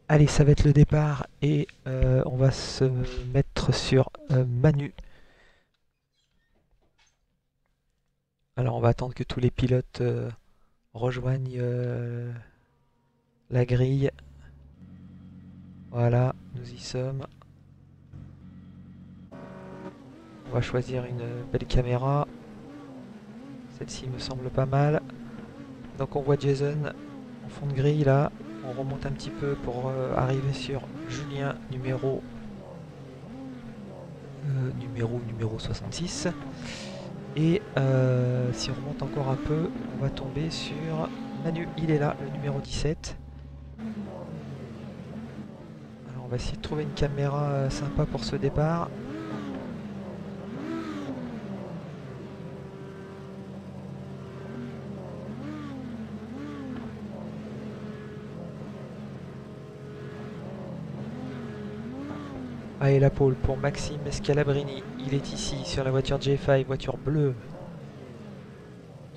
Allez, ça va être le départ et on va se mettre sur Manu. Alors on va attendre que tous les pilotes rejoignent la grille. Voilà, nous y sommes. On va choisir une belle caméra. Celle-ci me semble pas mal. Donc on voit Jason en fond de grille là. On remonte un petit peu pour arriver sur Julien numéro 66. Et si on remonte encore un peu, on va tomber sur Manu. Il est là, le numéro 17. Alors on va essayer de trouver une caméra sympa pour ce départ. Allez, la pole pour Maxime Scalabrini. Il est ici sur la voiture J5, voiture bleue.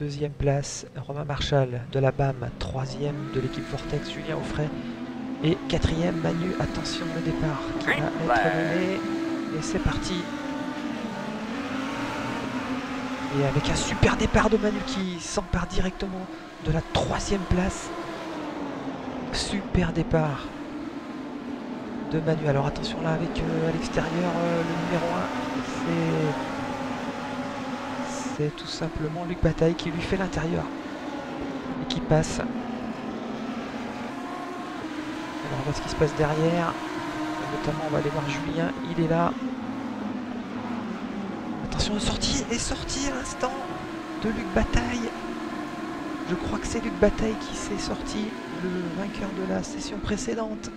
Deuxième place, Romain Marchal de la BAM. Troisième de l'équipe Vortex, Julien Auffray. Et quatrième, Manu. Attention, le départ qui va être donné. Et c'est parti. Et avec un super départ de Manu qui s'empare directement de la troisième place. Super départ de Manu. Alors attention là avec à l'extérieur le numéro 1. C'est tout simplement Luc Bataille qui lui fait l'intérieur. Et qui passe. Alors on voit ce qui se passe derrière. Notamment on va aller voir Julien. Il est là. Attention, sortie et sortie à l'instant de Luc Bataille. Je crois que c'est Luc Bataille qui s'est sorti, le vainqueur de la session précédente.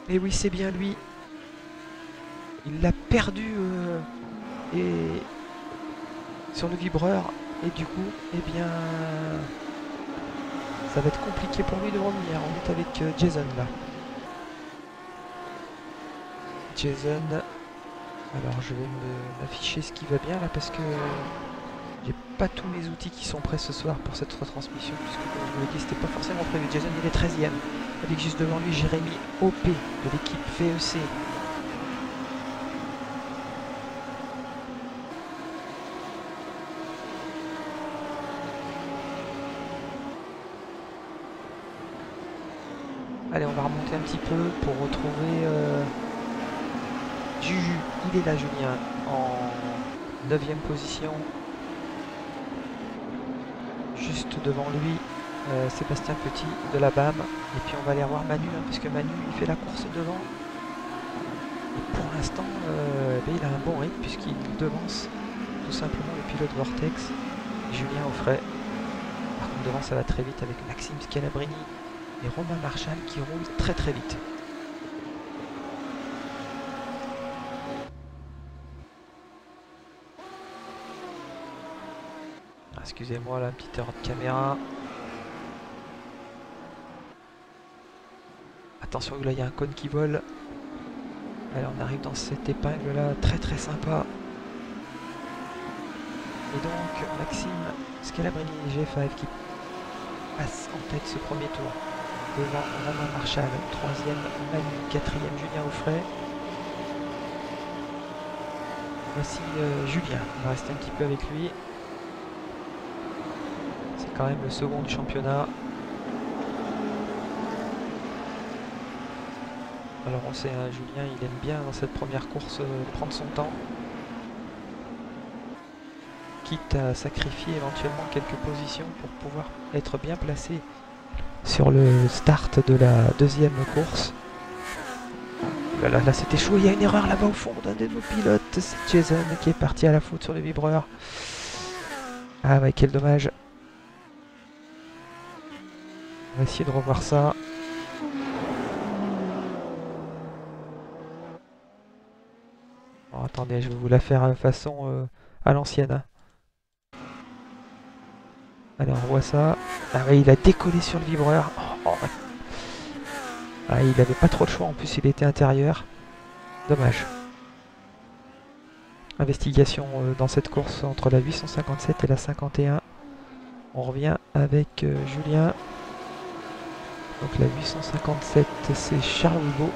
Et oui, c'est bien lui. Il l'a perdu et sur le vibreur. Et du coup, eh bien, ça va être compliqué pour lui de revenir. On est avec Jason là. Jason. Alors je vais m'afficher ce qui va bien là parce que j'ai pas tous mes outils qui sont prêts ce soir pour cette retransmission puisque comme je vous l'ai dit c'était pas forcément prévu. Jason il est 13ème avec juste devant lui Jérémy OP de l'équipe VEC. Allez, on va remonter un petit peu pour retrouver Juju. Il est là Julien en 9ème position. Juste devant lui Sébastien Petit de la BAM. Et puis on va aller voir Manu, hein, parce que Manu il fait la course devant. Et pour l'instant, il a un bon rythme puisqu'il devance tout simplement le pilote Vortex, Julien Auffray. Par contre devant ça va très vite avec Maxime Scalabrini et Romain Marchal qui roulent très très vite. Excusez-moi, la petite erreur de caméra. Attention, là il y a un cône qui vole. Allez, on arrive dans cette épingle là, très très sympa. Et donc Maxime Scalabrini G5 qui passe en tête ce premier tour. Devant Romain Marchal, 3ème Manu, 4ème Julien Auffray. Voici Julien, on va rester un petit peu avec lui. C'est quand même le second du championnat. Alors on sait, hein, Julien il aime bien dans cette première course prendre son temps. Quitte à sacrifier éventuellement quelques positions pour pouvoir être bien placé sur le start de la deuxième course. Là c'était chaud, il y a une erreur là-bas au fond d'un de nos pilotes, c'est Jason qui est parti à la faute sur le vibreur. Ah ouais, quel dommage. On va essayer de revoir ça. Oh, attendez, je vais vous la faire façon à l'ancienne. Hein. Allez, on voit ça. Ah ouais, il a décollé sur le vibreur. Ah, il n'avait pas trop le choix, en plus il était intérieur. Dommage. Investigation dans cette course entre la 857 et la 51. On revient avec Julien. Donc la 857, c'est Charles Beau.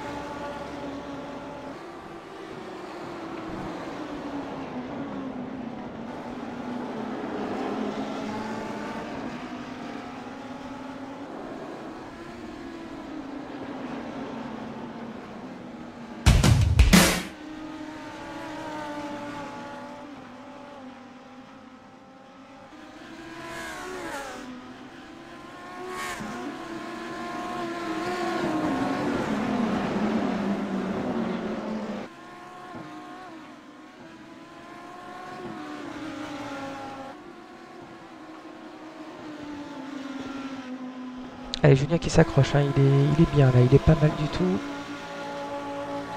Allez, Julien qui s'accroche, hein. Il est bien là, il est pas mal du tout.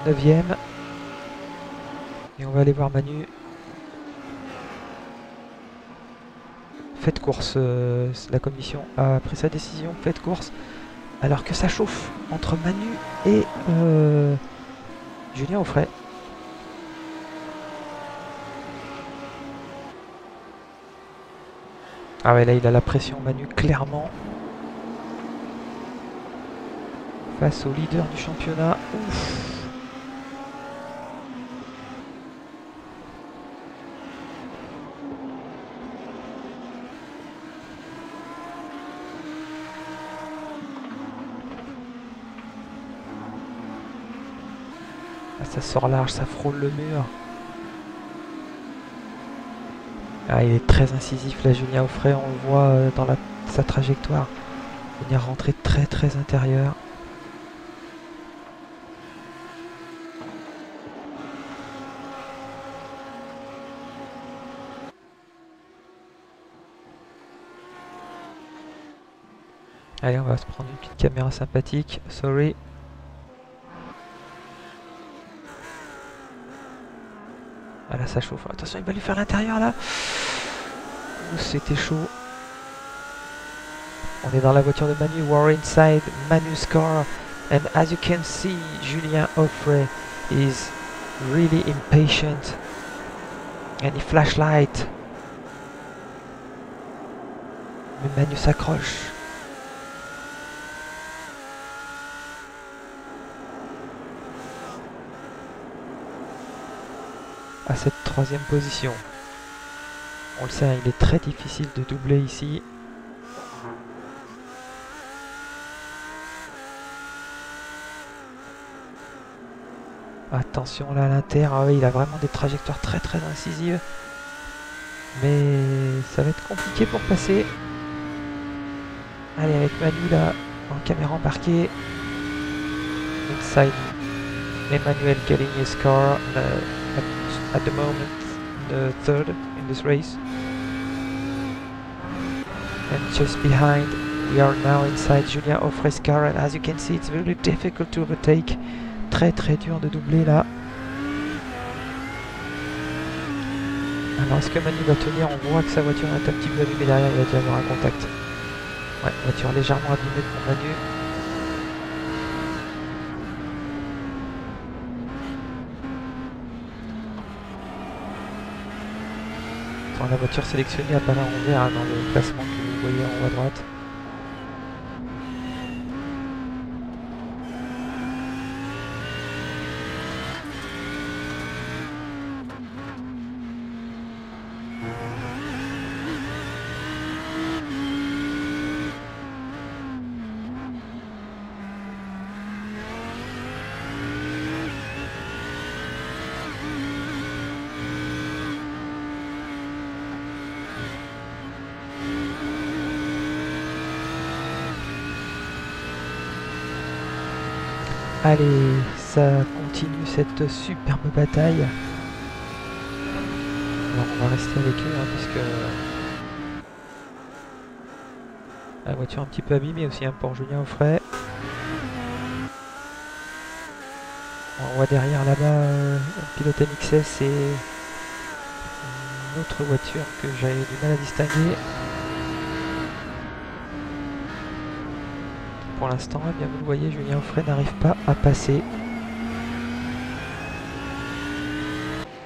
9ème. Et on va aller voir Manu. Faites course, la commission a pris sa décision, faites course. Alors que ça chauffe entre Manu et Julien Aufray. Ah ouais, là il a la pression Manu, clairement. Face au leader du championnat. Ouf. Ah, ça sort large, ça frôle le mur. Ah, il est très incisif là, Julien Aufray, on le voit dans sa trajectoire. Venir rentrer très intérieur. Allez, on va se prendre une petite caméra sympathique. Sorry. Ah là, ça chauffe. Attention, il va lui faire l'intérieur là. C'était chaud. On est dans la voiture de Manu. We're inside Manu's car. And as you can see, Julien Aufray is really impatient. And he flashlight. Mais Manu s'accroche. À cette 3ème position. On le sait, il est très difficile de doubler ici. Attention là à l'inter, ah oui, il a vraiment des trajectoires très incisives. Mais ça va être compliqué pour passer. Allez, avec Manu là, en caméra embarquée. Inside Emmanuel getting his car. At the moment, the 3rd in this race. And just behind, we are now inside Julien Aufray's car, and as you can see, it's really difficult to overtake. Très dur de doubler là. Alors, est-ce que Manu va tenir? On voit que sa voiture est un petit peu abîmée derrière, il va déjà avoir un contact. Ouais, voiture légèrement abîmée pour Manu. La voiture sélectionnée apparaît en vert dans le classement que vous voyez en haut à droite. Allez, ça continue cette superbe bataille. Alors on va rester avec eux hein, puisque la voiture un petit peu abîmée aussi hein, pour Julien Aufray. On voit derrière là-bas un pilote MXS et une autre voiture que j'avais du mal à distinguer. Pour l'instant, eh bien vous le voyez, Julien Aufray n'arrive pas à passer.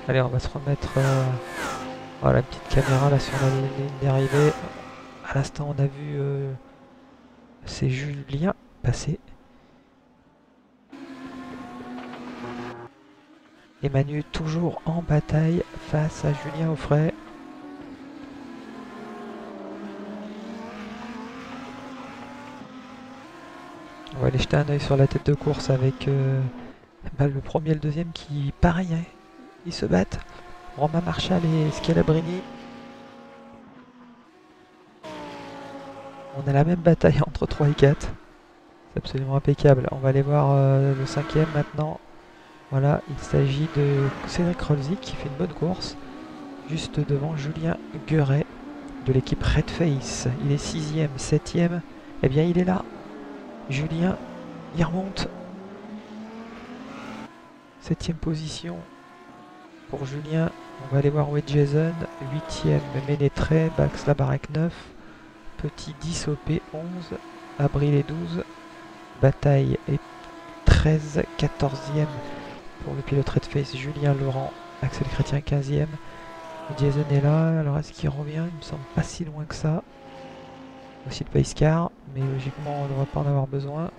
Allez, on va se remettre voilà, une petite caméra là sur la ligne d'arrivée. À l'instant, on a vu c'est Julien passé. Et Manu toujours en bataille face à Julien Aufray. On va aller jeter un oeil sur la tête de course avec le premier et le deuxième qui, pareil, hein, ils se battent. Romain Marchal et Scalabrini. On a la même bataille entre 3 et 4. C'est absolument impeccable. On va aller voir le cinquième maintenant. Voilà, il s'agit de Cédric Rolzic qui fait une bonne course. Juste devant Julien Gueret de l'équipe Red Face. Il est 6ème, 7ème. Eh bien, il est là. Julien, il remonte. 7ème position pour Julien. On va aller voir où est Jason. 8ème, Ménétré. Bax Labarek 9. Petit 10 OP 11. Abril et 12. Bataille est 13. 14ème pour le pilote Red Face. Julien Laurent. Axel Chrétien 15ème. Jason est là. Alors est-ce qu'il revient? Il me semble pas si loin que ça. Aussi le Pacecar, mais logiquement on ne devrait pas en avoir besoin.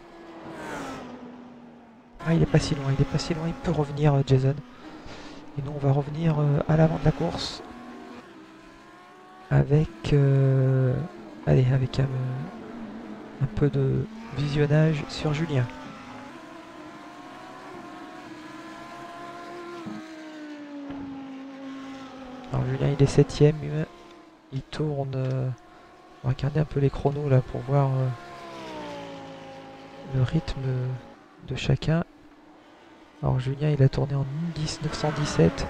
Ah, il est pas si loin, il est pas si loin, il peut revenir Jason. Et nous on va revenir à l'avant de la course avec allez, avec un peu de visionnage sur Julien. Alors Julien il est 7ème, il tourne. On va regarder un peu les chronos là pour voir le rythme de chacun. Alors Julien il a tourné en 10,917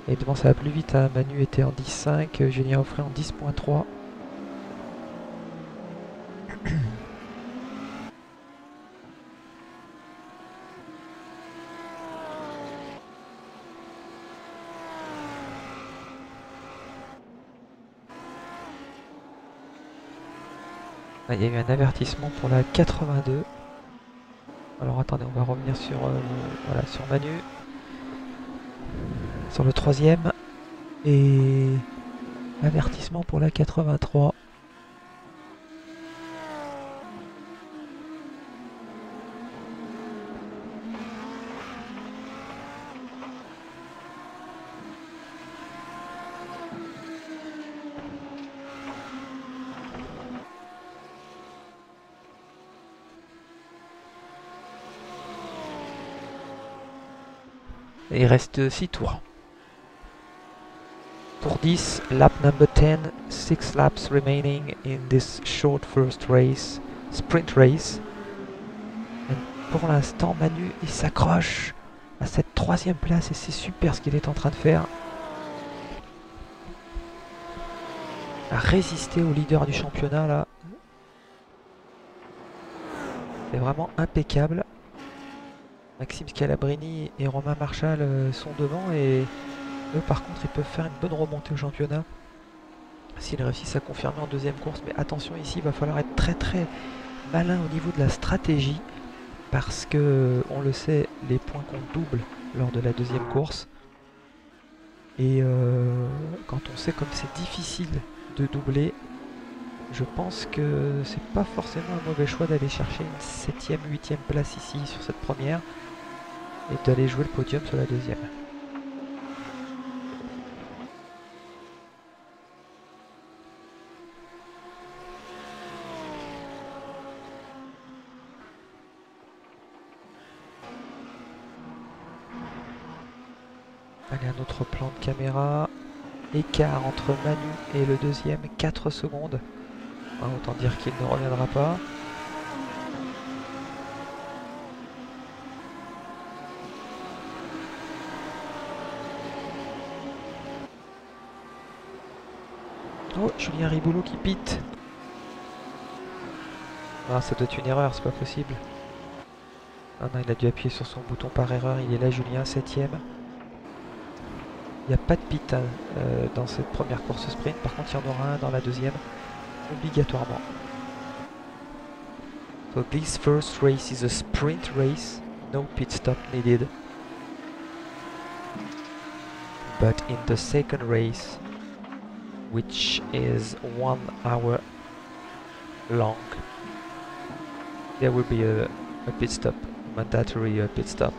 et devant ça va plus vite, hein. Manu était en 10,5, Julien Aufray en 10,3. Ah, il y a eu un avertissement pour la 82. Alors attendez, on va revenir sur, voilà, sur Manu. Sur le troisième. Et avertissement pour la 83. Et il reste 6 tours. Tour 10, lap number 10, 6 laps remaining in this short first race, sprint race. Et pour l'instant, Manu, il s'accroche à cette 3ème place et c'est super ce qu'il est en train de faire. À résister au leader du championnat là. C'est vraiment impeccable. Maxime Scalabrini et Romain Marchal sont devant et eux par contre ils peuvent faire une bonne remontée au championnat s'ils réussissent à confirmer en deuxième course. Mais attention ici, il va falloir être très très malin au niveau de la stratégie parce que on le sait, les points comptent double lors de la deuxième course et quand on sait comme c'est difficile de doubler, je pense que c'est pas forcément un mauvais choix d'aller chercher une 7ème, 8ème place ici sur cette première et d'aller jouer le podium sur la deuxième. Allez, un autre plan de caméra. Écart entre Manu et le deuxième, 4 secondes. Ah, autant dire qu'il ne reviendra pas. Oh, Julien Riboulot qui pite. Ah, ça doit être une erreur, c'est pas possible. Ah non, il a dû appuyer sur son bouton par erreur. Il est là, Julien, 7ème. Il n'y a pas de pit dans cette première course sprint. Par contre, il y en aura un dans la deuxième, obligatoirement. So this first race is a sprint race. No pit stop needed. But in the second race, which is 1 hour long, there will be a pit stop, mandatory pit stop.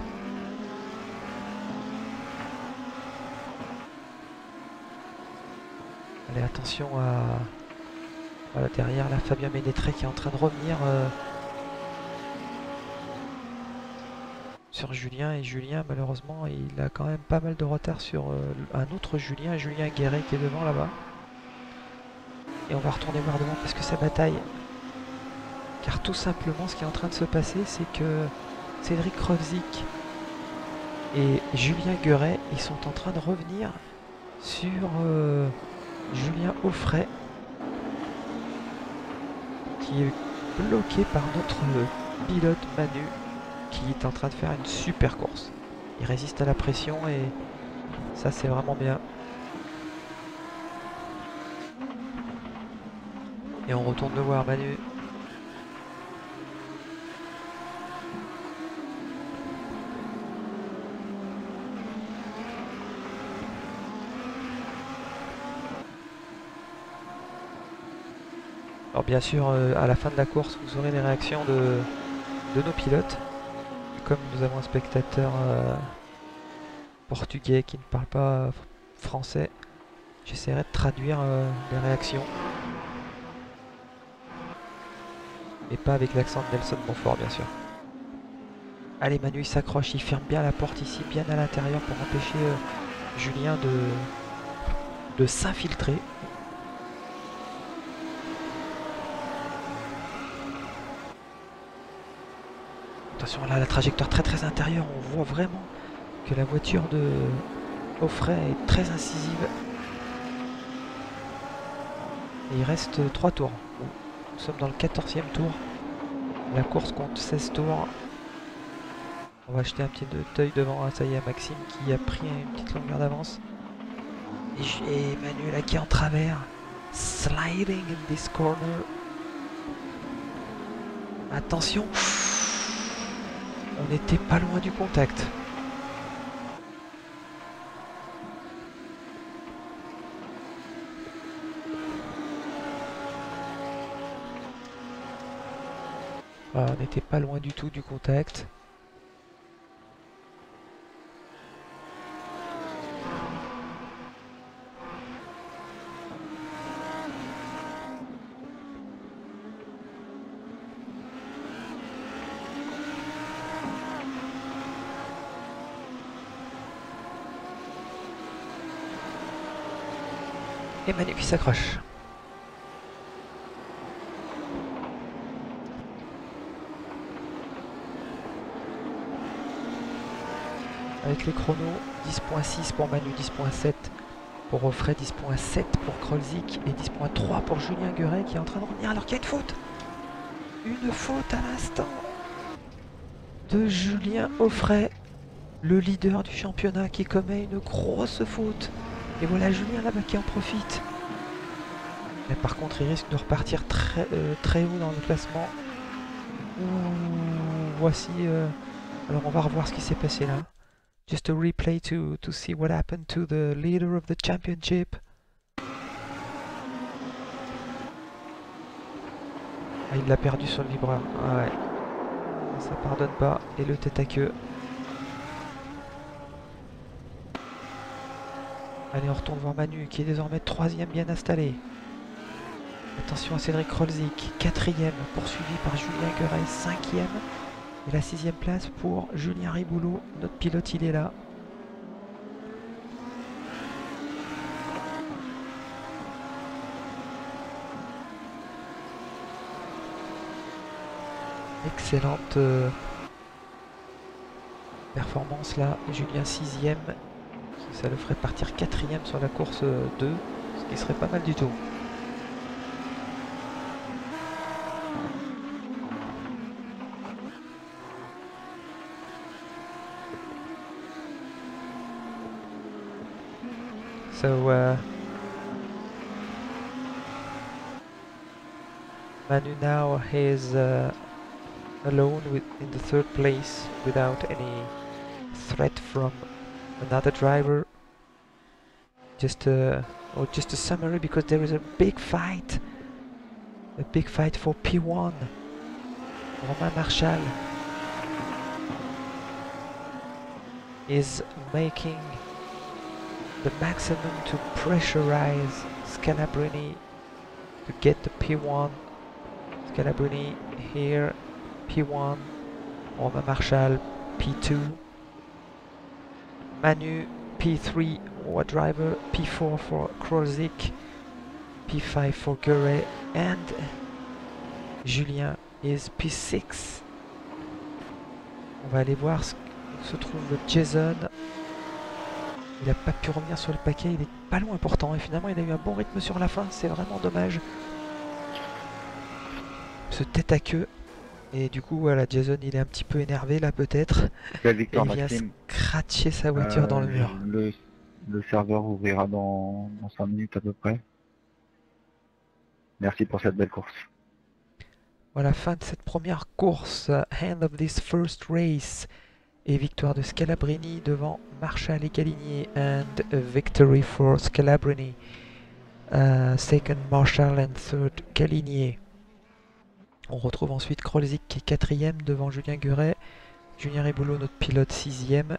Allez, attention à... Voilà, derrière là, Fabien Ménétré qui est en train de revenir sur Julien. Et Julien, malheureusement, il a quand même pas mal de retard sur un autre Julien, Julien Guéret qui est devant là-bas. Et on va retourner voir devant parce que ça bataille. Car tout simplement, ce qui est en train de se passer, c'est que Cédric Krovzik et Julien Guéret, ils sont en train de revenir sur Julien Offray, qui est bloqué par notre pilote Manu, qui est en train de faire une super course. Il résiste à la pression et ça, c'est vraiment bien. Et on retourne le voir, Manu. Alors bien sûr, à la fin de la course, vous aurez les réactions de nos pilotes. Comme nous avons un spectateur portugais qui ne parle pas français, j'essaierai de traduire les réactions. Et pas avec l'accent de Nelson Montfort, bien sûr. Allez, Manu, il s'accroche, il ferme bien la porte ici, bien à l'intérieur pour empêcher Julien de s'infiltrer. Attention là, la trajectoire très intérieure, on voit vraiment que la voiture de Offray est très incisive. Et il reste 3 tours. Nous sommes dans le 14e tour. La course compte 16 tours. On va acheter un petit œil devant. Ah, ça y est, Maxime qui a pris une petite longueur d'avance. Et Manu là qui est en travers. Sliding in this corner. Attention. On n'était pas loin du contact. Voilà, on n'était pas loin du tout du contact. Et Manu qui s'accroche. Avec les chronos, 10.6 pour Manu, 10.7 pour Offray, 10.7 pour Krovzik et 10.3 pour Julien Guéret qui est en train de revenir alors qu'il y a une faute. Une faute à l'instant de Julien Offray, le leader du championnat qui commet une grosse faute. Et voilà Julien là-bas qui en profite. Mais par contre, il risque de repartir très haut dans le classement. Voici... alors on va revoir ce qui s'est passé là. Just a replay to see what happened to the leader of the championship. Ah, il l'a perdu sur le vibreur. Ah ouais. Ça pardonne pas. Et le tête à queue. Allez, on retourne voir Manu qui est désormais 3e bien installé. Attention à Cédric Krovzik, 4e, poursuivi par Julien Guéret, 5e. Et la 6e place pour Julien Riboulot. Notre pilote, il est là. Excellente performance là. Julien 6e. Ça le ferait partir 4e sur la course 2. Ce qui serait pas mal du tout. So Manu now is alone in the 3rd place without any threat from another driver. Just a summary because there is a big fight for P1. Romain Marshall is making the maximum to pressurize Scalabrini to get the P1. Scalabrini here, P1. Romain Marshall, P2. Manu, P3, our driver, P4 for Krozik, P5 for Guret, and Julien is P6. On va aller voir où se trouve Jason. Il n'a pas pu revenir sur le paquet, il est pas loin pourtant, et finalement il a eu un bon rythme sur la fin, c'est vraiment dommage. Ce tête à queue. Et du coup, voilà, Jason, il est un petit peu énervé là, peut-être. Et il vient scratcher sa voiture dans le mur. Le serveur ouvrira dans 5 minutes à peu près. Merci pour cette belle course. Voilà, fin de cette première course. End of this first race. Et victoire de Scalabrini devant Marshall et Galinier. And a victory for Scalabrini. Second Marshall and third Galinier. On retrouve ensuite Krolzik qui est 4ème devant Julien Guret. Julien Riboulot, notre pilote, 6ème.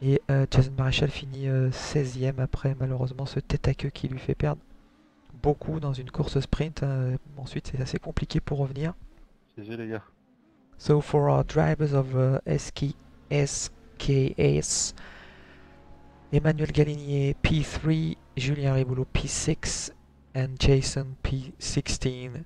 Et Jason Maréchal finit 16ème après malheureusement ce tête à queue qui lui fait perdre beaucoup dans une course sprint. Ensuite c'est assez compliqué pour revenir. GG les gars. So for our drivers of SKS, Emmanuel Galinier P3, Julien Riboulot P6 and Jason P16.